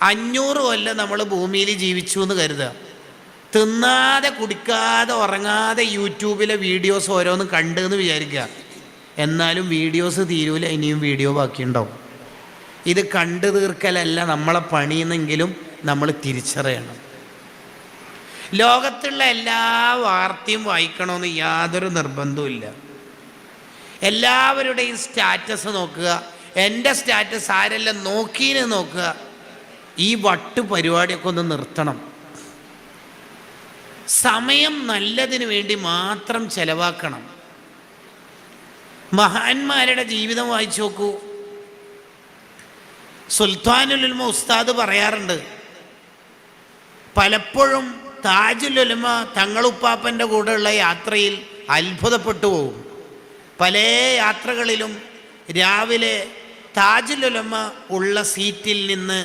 500 കൊല്ലം നമ്മൾ ഭൂമിയിൽ ജീവിച്ചു എന്ന് കരുതുക. തിന്നാതെ കുടിക്കാതെ ഉറങ്ങാതെ യൂട്യൂബിലെ വീഡിയോസ് ഓരോന്ന് കണ്ടെന്ന് വിചാരിക്കുക. എന്നാലും വീഡിയോസ് തീരൂല, ഇനിയും വീഡിയോ ബാക്കിയുണ്ടാവും. ഇത് കണ്ടു തീർക്കലല്ല നമ്മളെ പണിയെന്നെങ്കിലും നമ്മൾ തിരിച്ചറിയണം. ലോകത്തുള്ള എല്ലാ വാർത്തയും വായിക്കണമെന്ന് യാതൊരു നിർബന്ധവുമില്ല. എല്ലാവരുടെയും സ്റ്റാറ്റസ് നോക്കുക. എൻ്റെ സ്റ്റാറ്റസ് ആരെല്ലാം നോക്കീന്ന് നോക്കുക. ഈ വട്ട് പരിപാടിയൊക്കെ ഒന്ന് നിർത്തണം. സമയം നല്ലതിന് വേണ്ടി മാത്രം ചെലവാക്കണം. മഹാന്മാരുടെ ജീവിതം വായിച്ചു നോക്കൂ. സുൽത്താനുൽ ഉലമ ഉസ്താദ് പറയാറുണ്ട്, പലപ്പോഴും താജുൽ ഉലമ തങ്ങളുപ്പാപ്പൻ്റെ കൂടെയുള്ള യാത്രയിൽ അത്ഭുതപ്പെട്ടു പോകും. പല യാത്രകളിലും രാവിലെ താജുൽ ഉലമ ഉള്ള സീറ്റിൽ നിന്ന്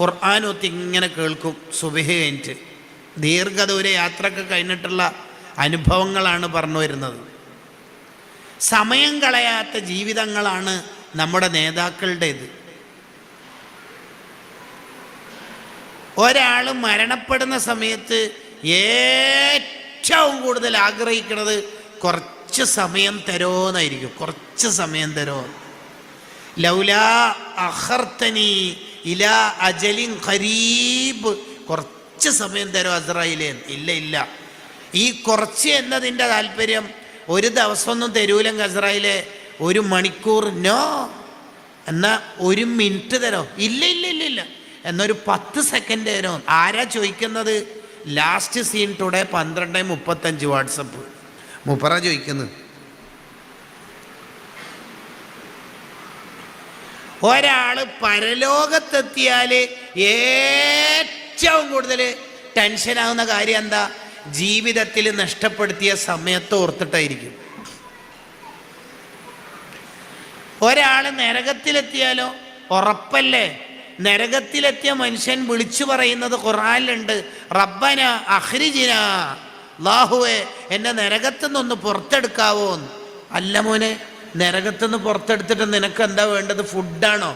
ഖുർആൻ ഒത്തി ഇങ്ങനെ കേൾക്കും. സുബഹി കഴിഞ്ഞിട്ട് ദീർഘദൂര യാത്രയൊക്കെ കഴിഞ്ഞിട്ടുള്ള അനുഭവങ്ങളാണ് പറഞ്ഞു വരുന്നത്. സമയം കളയാത്ത ജീവിതങ്ങളാണ് നമ്മുടെ നേതാക്കളുടേത്. ഒരാൾ മരണപ്പെടുന്ന സമയത്ത് ഏറ്റവും കൂടുതൽ ആഗ്രഹിക്കുന്നത് കുറച്ച് സമയം തരോന്നായിരിക്കും. കുറച്ച് സമയം തരോ, ലൗലാ അഖർതനി ഇലാ അജലിൻ ഖരീബ്, കുറച്ച് സമയം തരോ അസ്രായിലേ. ഇല്ല, ഈ കുറച്ച് എന്നതിൻ്റെ താല്പര്യം ഒരു ദിവസമൊന്നും തരൂലെങ്കിൽ അസ്രായിലെ 1 മണിക്കൂർ നോ, എന്നാൽ 1 മിനിറ്റ് തരോ, ഇല്ല, എന്നൊരു 10 സെക്കൻഡ് തരോ. ആരാ ചോദിക്കുന്നത്? ലാസ്റ്റ് സീൻ ടുഡേ 12:35 വാട്സപ്പ് മുപ്പറ ചോദിക്കുന്നത്. ഒരാൾ പരലോകത്തെത്തിയാൽ ഏറ്റവും കൂടുതൽ ടെൻഷനാകുന്ന കാര്യം എന്താ? ജീവിതത്തിൽ നഷ്ടപ്പെടുത്തിയ സമയത്ത് ഓർത്തിട്ടായിരിക്കും. ഒരാൾ നരകത്തിലെത്തിയാലോ ഉറപ്പല്ലേ? നരകത്തിലെത്തിയ മനുഷ്യൻ വിളിച്ചു പറയുന്നത് ഖുർആനിലുണ്ട്, റബ്ബന അഖ്രിജ്ന, അല്ലാഹുവേ എന്നെ നരകത്തുനിന്നൊന്ന് പുറത്തെടുക്കാവോ. അല്ല മോനെ, നരകത്തുനിന്ന് പുറത്തെടുത്തിട്ട് നിനക്ക് എന്താ വേണ്ടത്? ഫുഡാണോ?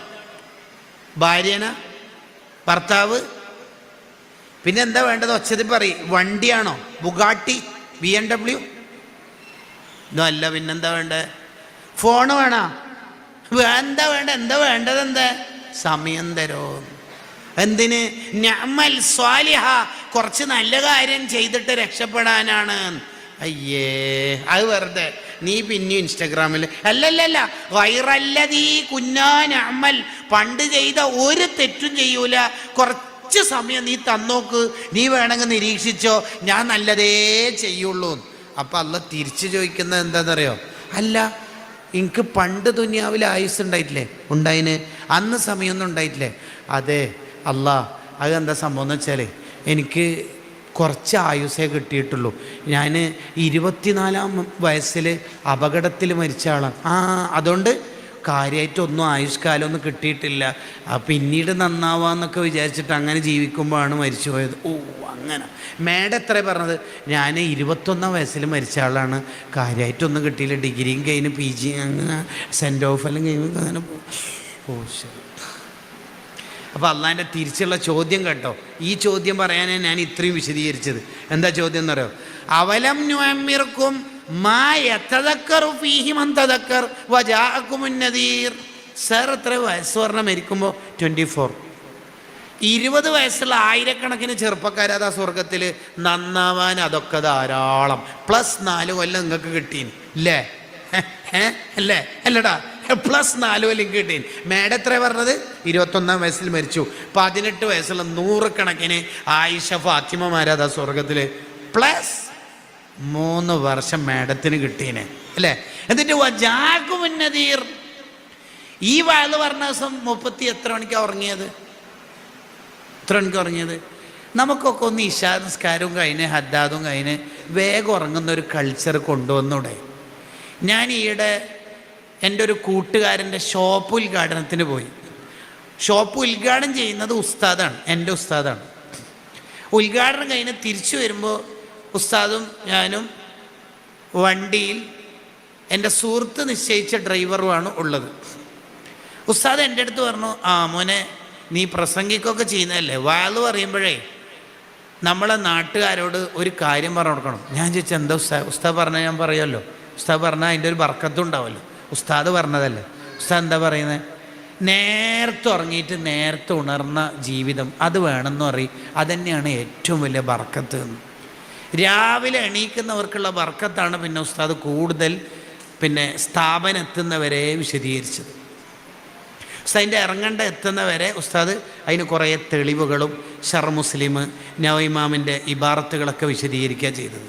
ഭാര്യന? ഭർത്താവ്? പിന്നെ എന്താ വേണ്ടത്? ഒച്ചതി പറയും. വണ്ടിയാണോ? Bugatti, BMW? ഇതോ അല്ല. പിന്നെന്താ വേണ്ടത്? ഫോണ് വേണോ? എന്താ വേണ്ടത്? എന്താ? സമയം തരോ. എന്തിന്? നഅമൽ സ്വാലിഹ, കുറച്ച് നല്ല കാര്യം ചെയ്തിട്ട് രക്ഷപ്പെടാനാണ്. അയ്യേ, അത് വെറുതെ. നീ പിന്നെ ഇൻസ്റ്റഗ്രാമിൽ അല്ലല്ല ഗൈറല്ലദീ കുന്നാ നഅമൽ, പണ്ട് ചെയ്ത ഒരു തെറ്റും ചെയ്യൂല, കുറച്ച് സമയം നീ തന്നോക്ക്, നീ വേണമെങ്കിൽ നിരീക്ഷിച്ചോ, ഞാൻ നല്ലതേ ചെയ്യുള്ളൂ. അപ്പം അള്ളാഹ് തിരിച്ചു ചോദിക്കുന്നത് എന്താണെന്നറിയോ? അല്ല, എനിക്ക് പണ്ട് ദുനിയാവിൽ ആയുസ് ഉണ്ടായിട്ടില്ലേ? ഉണ്ടായിന്. അന്ന് സമയമൊന്നും ഉണ്ടായിട്ടില്ലേ? അതെ അല്ലാഹ്, അതെന്താ സംഭവം എന്ന് വെച്ചാൽ എനിക്ക് കുറച്ച് ആയുസ്സേ കിട്ടിയിട്ടുള്ളൂ. ഞാൻ 24-ാം വയസ്സിൽ അപകടത്തിൽ മരിച്ച ആളാണ്. അതുകൊണ്ട് കാര്യമായിട്ടൊന്നും ആയുഷ്കാലമൊന്നും കിട്ടിയിട്ടില്ല. പിന്നീട് നന്നാവാന്നൊക്കെ വിചാരിച്ചിട്ട് അങ്ങനെ ജീവിക്കുമ്പോഴാണ് മരിച്ചു പോയത്. അങ്ങനെ മേഡം എത്ര പറഞ്ഞത്? ഞാൻ 21-ാം വയസ്സിൽ മരിച്ച ആളാണ്, കാര്യമായിട്ടൊന്നും കിട്ടിയില്ല, ഡിഗ്രിയും കഴിഞ്ഞ് PG അങ്ങനെ സെൻറ്റ് ഓഫ് എല്ലാം കഴിഞ്ഞ് അങ്ങനെ ശരി. അപ്പോൾ അള്ളാൻ്റെ തിരിച്ചുള്ള ചോദ്യം കേട്ടോ. ഈ ചോദ്യം പറയാനാണ് ഞാൻ ഇത്രയും വിശദീകരിച്ചത്. എന്താ ചോദ്യം എന്നറിയോ? അവലം നുഅമ്മിർക്കും മാ യതദക്കറു ഫീഹി മൻ തദക്കർ വജാഅകുമുൻ നദീർ. സർ എത്ര വയസ്സ് പറഞ്ഞാൽ മരിക്കുമ്പോൾ 24. 20 വയസ്സുള്ള ആയിരക്കണക്കിന് ചെറുപ്പക്കാരതാ സ്വർഗത്തിൽ. നന്നാവാൻ അതൊക്കെ ധാരാളം. +4 കൊല്ലം നിങ്ങൾക്ക് കിട്ടീന് ഇല്ലേ? അല്ലടാ, +4 കൊല്ലം കിട്ടീന്. മേഡം എത്ര പറഞ്ഞത്? 21-ാം വയസ്സിൽ മരിച്ചു. 18 വയസ്സുള്ള 100 കണക്കിന് ആയിഷ ഫാത്തിമമാരതാ സ്വർഗത്തിൽ. +3 വർഷം മേഡത്തിന് കിട്ടീന് അല്ലേ? എന്നിട്ട് വജാഅകുമുൻ നദീർ. ഈ വയല് പറഞ്ഞ ദിവസം 30 എത്ര മണിക്കാണ് ഉറങ്ങിയത്? എത്ര മണിക്ക് ഉറങ്ങിയത്? നമുക്കൊക്കെ ഒന്ന് ഇശാ നിസ്കാരവും കഴിഞ്ഞ് ഹദ്ദാദും കഴിഞ്ഞ് വേഗം ഉറങ്ങുന്നൊരു കൾച്ചർ കൊണ്ടുവന്നൂടെ? ഞാൻ ഈയിടെ എൻ്റെ ഒരു കൂട്ടുകാരൻ്റെ ഷോപ്പ് ഉദ്ഘാടനത്തിന് പോയി. ഷോപ്പ് ഉദ്ഘാടനം ചെയ്യുന്നത് ഉസ്താദാണ്, എൻ്റെ ഉസ്താദാണ്. ഉദ്ഘാടനം കഴിഞ്ഞ് തിരിച്ചു വരുമ്പോൾ ഉസ്താദും ഞാനും വണ്ടിയിൽ എൻ്റെ സുഹൃത്ത് നിശ്ചയിച്ച ഡ്രൈവറുമാണ് ഉള്ളത്. ഉസ്താദ് എൻ്റെ അടുത്ത് പറഞ്ഞു, മോനെ നീ പ്രസംഗിക്കൊക്കെ ചെയ്യുന്നതല്ലേ, വാള് പറയുമ്പോഴേ നമ്മളെ നാട്ടുകാരോട് ഒരു കാര്യം പറഞ്ഞു കൊടുക്കണം. ഞാൻ ചോദിച്ചാൽ എന്താ ഉസ്താദ് പറഞ്ഞാൽ ഞാൻ പറയുമല്ലോ, ഉസ്താദ് പറഞ്ഞാൽ അതിൻ്റെ ഒരു ബർക്കത്തും ഉണ്ടാവുമല്ലോ, ഉസ്താദ് പറഞ്ഞതല്ലേ. ഉസ്താദ് എന്താ പറയുന്നത്? നേരത്തെ ഉറങ്ങിയിട്ട് നേരത്തെ ഉണർന്ന ജീവിതം അത് വേണമെന്ന് പറയും. അതുതന്നെയാണ് ഏറ്റവും വലിയ ബർക്കത്ത് എന്ന്. രാവിലെ എണീക്കുന്നവർക്കുള്ള ബർക്കത്താണ് പിന്നെ ഉസ്താദ് കൂടുതൽ സ്ഥാപനം എത്തുന്നവരെ വിശദീകരിച്ചത്. ഉസ്താദിൻ്റെ ഇറങ്ങേണ്ട എത്തുന്നവരെ ഉസ്താദ് അതിന് കുറേ തെളിവുകളും ഷർ മുസ്ലിം നവഇമാമിൻ്റെ ഇബാറത്തുകളൊക്കെ വിശദീകരിക്കുക ചെയ്തത്.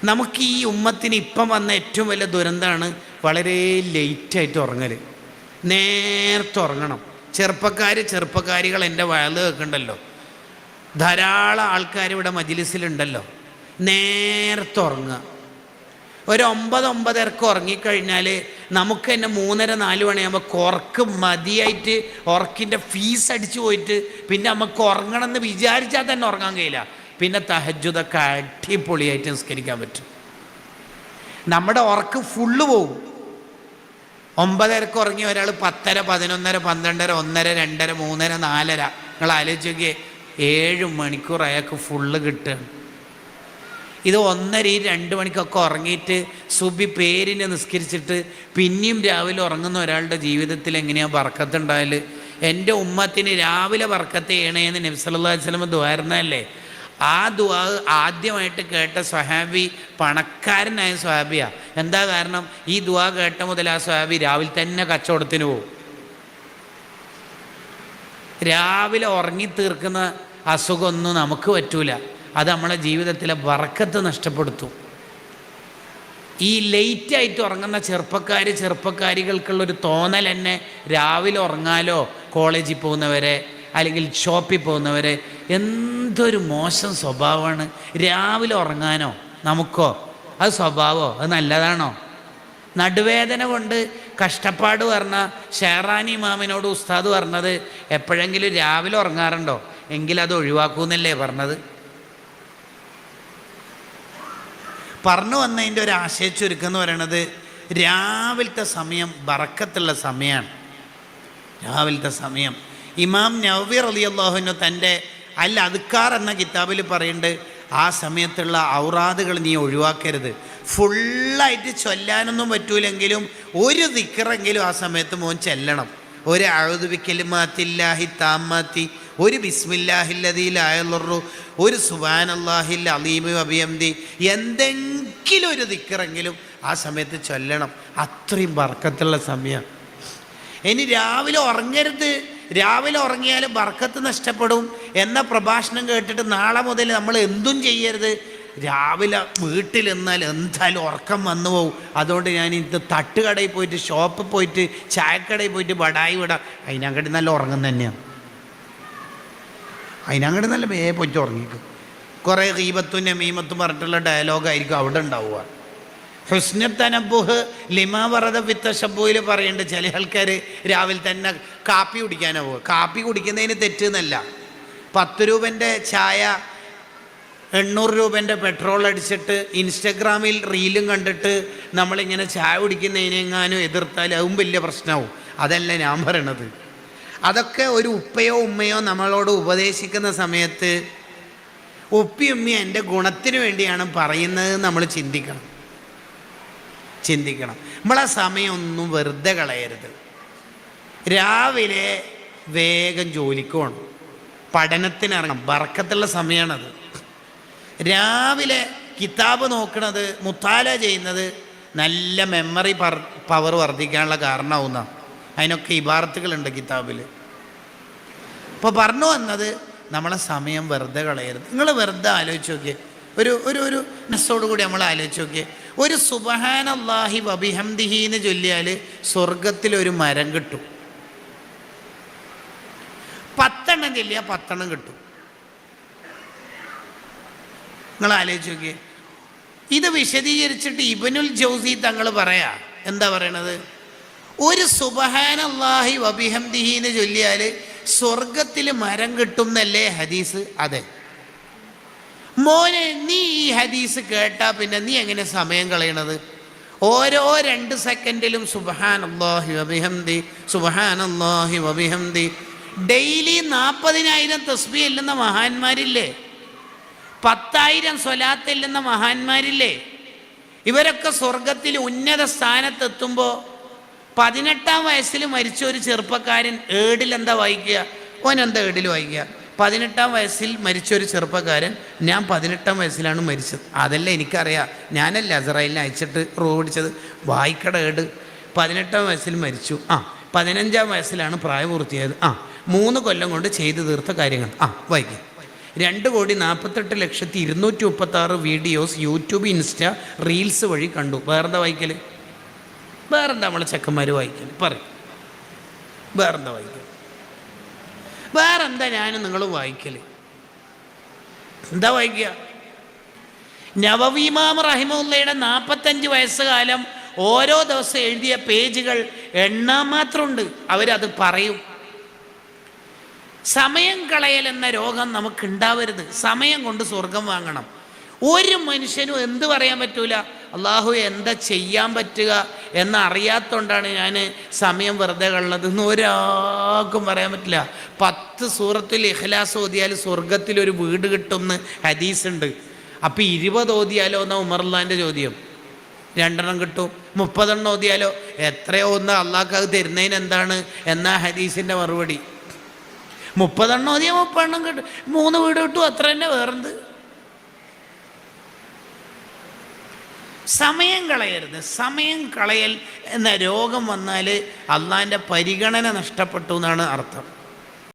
നമുക്ക് ഈ ഉമ്മത്തിന് ഇപ്പം വന്ന ഏറ്റവും വലിയ ദുരന്തമാണ് വളരെ ലേറ്റായിട്ട് ഉറങ്ങൽ. നേരത്തെ ഉറങ്ങണം. ചെറുപ്പക്കാരികൾ എൻ്റെ വയല് കേൾക്കണ്ടല്ലോ, ധാരാളം ആൾക്കാർ ഇവിടെ മജ്ലിസിലുണ്ടല്ലോ. നേരത്തെ ഉറങ്ങുക. ഒരു 9-9:30 ഉറങ്ങിക്കഴിഞ്ഞാൽ നമുക്ക് തന്നെ 3-4 മണിയാകുമ്പോൾ ഉറക്ക് മതിയായിട്ട് ഉറക്കിൻ്റെ ഫീസ് അടിച്ചു പോയിട്ട് പിന്നെ നമുക്ക് ഉറങ്ങണം എന്ന് വിചാരിച്ചാൽ തന്നെ ഉറങ്ങാൻ കഴിയില്ല. പിന്നെ തഹജ്ജുദൊക്കെ അടിപൊളിയായിട്ട് നിസ്കരിക്കാൻ പറ്റും. നമ്മുടെ ഉറക്ക് ഫുള്ള് പോകും. 9:30 ഉറങ്ങിയ ഒരാൾ 10:30, 11:30, 12:30, 1:30, 2:30, 3:30, 4:30, നിങ്ങൾ ആലോചിച്ച് നോക്കിയേ, 7 മണിക്കൂർ അയാൾക്ക് ഫുള്ള് കിട്ടുകയാണ്. ഇത് 1:30, 2 മണിക്കൊക്കെ ഉറങ്ങിയിട്ട് സുബി പേരിനെ നിസ്കരിച്ചിട്ട് പിന്നെയും രാവിലെ ഉറങ്ങുന്ന ഒരാളുടെ ജീവിതത്തിൽ എങ്ങനെയാണ് ബർക്കത്ത് ഉണ്ടായാൽ? എൻ്റെ ഉമ്മത്തിന് രാവിലെ ബർക്കത്ത് ചെയ്യണേന്ന് നബി സല്ലല്ലാഹു അലൈഹി വസല്ലം ദുആയിരുന്നല്ലേ. ആ ദുആ ആദ്യമായിട്ട് കേട്ട സ്വഹാബി പണക്കാരനായ സ്വഹാബിയാണ്. എന്താ കാരണം? ഈ ദുആ കേട്ട മുതൽ ആ സ്വഹാബി രാവിലെ തന്നെ കച്ചവടത്തിന് പോകും. രാവിലെ ഉറങ്ങി തീർക്കുന്ന അസുഖമൊന്നും നമുക്ക് പറ്റൂല. അത് നമ്മളെ ജീവിതത്തിലെ ബർക്കത്ത് നഷ്ടപ്പെടുത്തും. ഈ ലേറ്റായിട്ട് ഉറങ്ങുന്ന ചെറുപ്പക്കാരികൾക്കുള്ളൊരു തോന്നൽ തന്നെ രാവിലെ ഉറങ്ങാലോ, കോളേജിൽ പോകുന്നവരെ അല്ലെങ്കിൽ ഷോപ്പിൽ പോകുന്നവരെ, എന്തൊരു മോശം സ്വഭാവമാണ് രാവിലെ ഉറങ്ങാനോ. നമുക്കോ അത് സ്വഭാവമോ? അത് നല്ലതാണോ? നടുവേദന കൊണ്ട് കഷ്ടപ്പാട് പറഞ്ഞ ഷെഹറാനി ഇമാമിനോട് ഉസ്താദ് പറഞ്ഞത് എപ്പോഴെങ്കിലും രാവിലെ ഉറങ്ങാറുണ്ടോ എങ്കിൽ അത് ഒഴിവാക്കൂന്നല്ലേ പറഞ്ഞത്. പറഞ്ഞു വന്നതിൻ്റെ ഒരു ആശയ ചുരുക്കം എന്ന് പറയണത് രാവിലത്തെ സമയം ബറക്കത്തുള്ള സമയമാണ്. രാവിലത്തെ സമയം ഇമാം നവവി റളിയല്ലാഹു അൻഹു തൻ്റെ അൽ അദ്കാർ എന്ന കിതാബിൽ പറയുന്നുണ്ട്, ആ സമയത്തുള്ള ഔറാദുകൾ നീ ഒഴിവാക്കരുത്. ഫുള്ളായിട്ട് ചൊല്ലാനൊന്നും പറ്റൂലെങ്കിലും ഒരു ദിക്റെങ്കിലും ആ സമയത്ത് മോൻ ചെല്ലണം. ഒരു അഊദു ബികലിമാത്തില്ലാഹി താമ്മാത്തി, ഒരു ബിസ്മില്ലാഹില്ലദീ ലാ യദുറു, ഒരു സുബ്ഹാനല്ലാഹിൽ അലീമി വബിഹംദി, എന്തെങ്കിലും ഒരു ദിക്റെങ്കിലും ആ സമയത്ത് ചൊല്ലണം. അത്രയും ബർക്കത്തുള്ള സമയം. ഇനി രാവിലെ ഉറങ്ങരുത്, രാവിലെ ഉറങ്ങിയാൽ ബർക്കത്ത് നഷ്ടപ്പെടും എന്ന പ്രഭാഷണം കേട്ടിട്ട് നാളെ മുതൽ നമ്മൾ എന്തും ചെയ്യരുത്. രാവിലെ വീട്ടിൽ നിന്നാൽ എന്തായാലും ഉറക്കം വന്നു പോകും. അതുകൊണ്ട് ഞാൻ ഇത് തട്ടുകടയിൽ പോയിട്ട്, ഷോപ്പിൽ പോയിട്ട്, ചായക്കടയിൽ പോയിട്ട് ബടായി വിടാം. അതിനങ്ങോട്ട് നല്ല ഉറങ്ങും തന്നെയാണ്. അതിനങ്ങോട്ട് നല്ല പോയിട്ട് ഉറങ്ങിക്കും. കുറേ ഗീബത്തും നമീമത്തും പറഞ്ഞിട്ടുള്ള ഡയലോഗായിരിക്കും അവിടെ ഉണ്ടാവുക. ഹുസ്നുത്തനബുഹ് ലിമാ വറദ ഫിത്തശബ്ബുഹിൽ പറയുന്നുണ്ട്, ചില ആൾക്കാർ രാവിലെ തന്നെ കാപ്പി കുടിക്കാനോ പോകുക. കാപ്പി കുടിക്കുന്നതിന് തെറ്റെന്നല്ല. 10 രൂപൻ്റെ ചായ 800 രൂപൻ്റെ പെട്രോൾ അടിച്ചിട്ട് ഇൻസ്റ്റഗ്രാമിൽ റീലും കണ്ടിട്ട് നമ്മളിങ്ങനെ ചായ കുടിക്കുന്നതിനെങ്ങാനും എതിർത്താൽ അതും വലിയ പ്രശ്നമാവും. അതല്ല ഞാൻ പറയണത്. അതൊക്കെ ഒരു ഉപ്പയോ ഉമ്മയോ നമ്മളോട് ഉപദേശിക്കുന്ന സമയത്ത് ഉപ്പയും ഉമ്മയും എൻ്റെ ഗുണത്തിന് വേണ്ടിയാണ് പറയുന്നത് നമ്മൾ ചിന്തിക്കണം. നമ്മളാ സമയമൊന്നും വെറുതെ കളയരുത്. രാവിലെ വേഗം ജോലിക്ക് പോകണം, പഠനത്തിനിറങ്ങണം. ബർക്കത്തുള്ള സമയമാണത്. രാവിലെ കിതാബ് നോക്കണത്, മുത്താല ചെയ്യുന്നത് നല്ല മെമ്മറി പവർ വർദ്ധിക്കാനുള്ള കാരണമാവുന്ന. അതിനൊക്കെ ഇബാറത്തുകളുണ്ട് കിതാബിൽ. അപ്പോൾ പറഞ്ഞു വന്നത് നമ്മളെ സമയം വെറുതെ കളയരുത്. നിങ്ങൾ വെറുതെ ആലോചിച്ച് നോക്കിയേ, ഒരു മനസ്സോടുകൂടി നമ്മൾ ആലോചിച്ച് നോക്കിയേ, ഒരു സുബ്ഹാനല്ലാഹി വബിഹംദിഹി എന്ന് ചൊല്ലിയാൽ സ്വർഗത്തിലൊരു മരം കിട്ടും. 10 എണ്ണം ചൊല്ലിയാൽ 10 എണ്ണം കിട്ടും. നിങ്ങൾ ആലോചിച്ച് നോക്കിയേ. ഇത് വിശദീകരിച്ചിട്ട് ഇബ്നുൽ ജൗസി തങ്ങൾ പറയാ, എന്താ പറയണത്? ഒരു സുബ്ഹാനല്ലാഹി വബിഹംദിഹി എന്ന് ചൊല്ലിയാൽ സ്വർഗത്തിൽ മരം കിട്ടും എന്നല്ലേ ഹദീസ്? അതെ. മോനെ, നീ ഈ ഹദീസ് കേട്ടാ പിന്നെ നീ എങ്ങനെ സമയം കളയണത്? ഓരോ 2 സെക്കൻഡിലും സുബ്ഹാനല്ലാഹി വബിഹംദി, സുബ്ഹാനല്ലാഹി വബിഹംദി ഡെയിലി 40,000 തസ്ബീഹ് ചെല്ലുന്ന മഹാന്മാരില്ലേ, 10,000 സ്വലാത്ത് ചെല്ലുന്ന മഹാന്മാരില്ലേ, ഇവരൊക്കെ സ്വർഗത്തിൽ ഉന്നത സ്ഥാനത്തെത്തുമ്പോൾ 18-ാം വയസ്സിൽ മരിച്ച ഒരു ചെറുപ്പക്കാരൻ ഏടിലെന്താ വായിക്കുക? ഓനെന്താ ഏടിൽ വായിക്കുക? 18-ാം വയസ്സിൽ മരിച്ച ഒരു ചെറുപ്പക്കാരൻ, ഞാൻ 18-ാം വയസ്സിലാണ് മരിച്ചത്. അതല്ല എനിക്കറിയാം, ഞാനല്ല അസറായിലിനെ അയച്ചിട്ട് റോ പിടിച്ചത്. വായിക്കട ഏട്. 18-ാം വയസ്സിൽ മരിച്ചു. 15-ാം വയസ്സിലാണ് പ്രായപൂർത്തിയായത്. 3 കൊല്ലം കൊണ്ട് ചെയ്തു തീർത്ത കാര്യങ്ങൾ. വായിക്കുക. 2,48,236 വീഡിയോസ് യൂട്യൂബ്, ഇൻസ്റ്റ, റീൽസ് വഴി കണ്ടു. വേറെന്താ വായിക്കൽ? വേറെന്താ നമ്മളെ ചെക്കന്മാർ വായിക്കൽ? പറയും. വേറെന്താ വായിക്കൽ? വേറെന്താ ഞാനും നിങ്ങളും വായിക്കൽ? എന്താ വായിക്കുക? നവവി ഇമാം റഹിമഹുല്ലയുടെ 45 വയസ്സുകാലം ഓരോ ദിവസം എഴുതിയ പേജുകൾ എണ്ണാൻ മാത്രമുണ്ട്. അവരത് പറയും. സമയം കളയൽ എന്ന രോഗം നമുക്ക് ഉണ്ടാവരുത്. സമയം കൊണ്ട് സ്വർഗം വാങ്ങണം. ഒരു മനുഷ്യനും എന്ത് പറയാൻ പറ്റൂല, അള്ളാഹു എന്താ ചെയ്യാൻ പറ്റുക എന്നറിയാത്തതുകൊണ്ടാണ് ഞാൻ സമയം വെറുതെ കളഞ്ഞതെന്ന് ഒരാൾക്കും പറയാൻ പറ്റില്ല. 10 സൂറത്തുൽ ഇഖ്ലാസ് ഓതിയാൽ സ്വർഗത്തിലൊരു വീട് കിട്ടുമെന്ന് ഹദീസുണ്ട്. അപ്പോൾ 20 ഓതിയാലോ എന്നാ ഉമറുള്ളാൻ്റെ ചോദ്യം. 2 കിട്ടും. 30 ഓതിയാലോ? എത്രയോ ഒന്ന് അള്ളാഹ്ക്ക് അത് തരുന്നതിന് എന്താണ് എന്നാ ഹദീസിൻ്റെ മറുപടി. 30 ഓതിയാൽ 30 കിട്ടും. 3 വീട് കിട്ടും. അത്ര തന്നെ. വേറെന്ത്? സമയം കളയരുത്. സമയം കളയൽ എന്ന രോഗം വന്നാൽ അള്ളാഹിൻ്റെ പരിഗണന നഷ്ടപ്പെട്ടു എന്നാണ് അർത്ഥം.